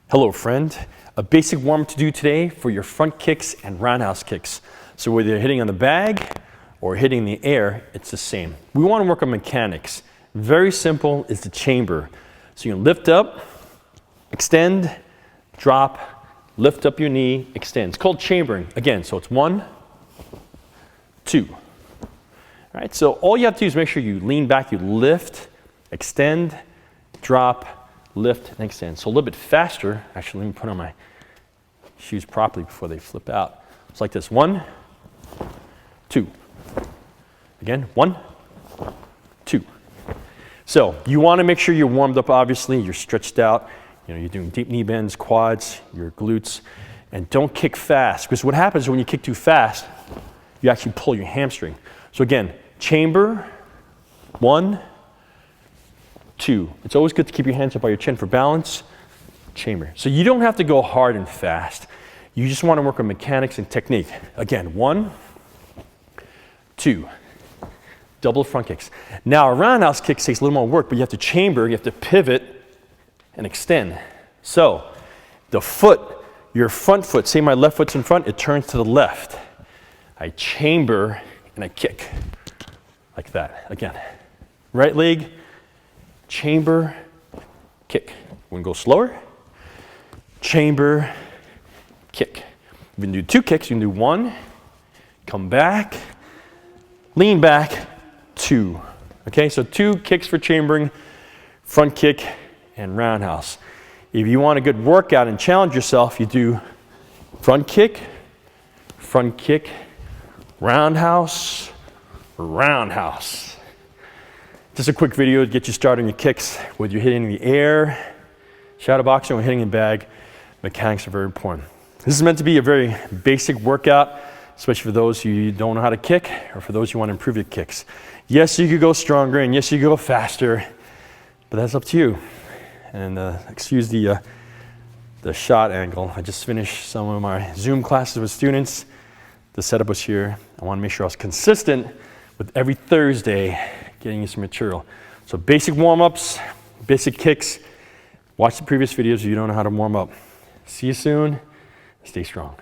Hello friend, a basic warm-up to do today for your front kicks and roundhouse kicks. So whether you're hitting on the bag or hitting in the air, it's the same. We want to work on mechanics. Very simple is the chamber. So you can lift up, extend, drop, lift up your knee, extend. It's called chambering. Again, so it's 1, 2. All right, so all you have to do is make sure you lean back, you lift, extend, drop, lift, and extend. So a little bit faster. Actually, let me put on my shoes properly before they flip out. It's like this. 1, 2. Again, 1, 2. So you want to make sure you're warmed up, obviously. You're stretched out. You know, you're doing deep knee bends, quads, your glutes. And don't kick fast, because what happens when you kick too fast, you actually pull your hamstring. So again, chamber, 1, 2. It's always good to keep your hands up by your chin for balance. Chamber. So you don't have to go hard and fast. You just want to work on mechanics and technique. Again, 1, 2. Double front kicks. Now a roundhouse kick takes a little more work, but you have to chamber, you have to pivot and extend. So the foot, your front foot, say my left foot's in front, it turns to the left. I chamber and I kick. Like that. Again. Right leg, chamber, kick. We're going to go slower. Chamber, kick. You can do 2 kicks. You can do 1, come back, lean back, 2. Okay, so 2 kicks for chambering, front kick, and roundhouse. If you want a good workout and challenge yourself, you do front kick, roundhouse, roundhouse. Just a quick video to get you started on your kicks. Whether you're hitting in the air, shadow boxing, or hitting in the bag, mechanics are very important. This is meant to be a very basic workout, especially for those who don't know how to kick, or for those who want to improve your kicks. Yes, you could go stronger, and yes, you could go faster, but that's up to you. And excuse the shot angle. I just finished some of my Zoom classes with students. The setup was here. I want to make sure I was consistent with every Thursday getting you some material. So basic warm-ups, basic kicks. Watch the previous videos if you don't know how to warm up. See you soon. Stay strong.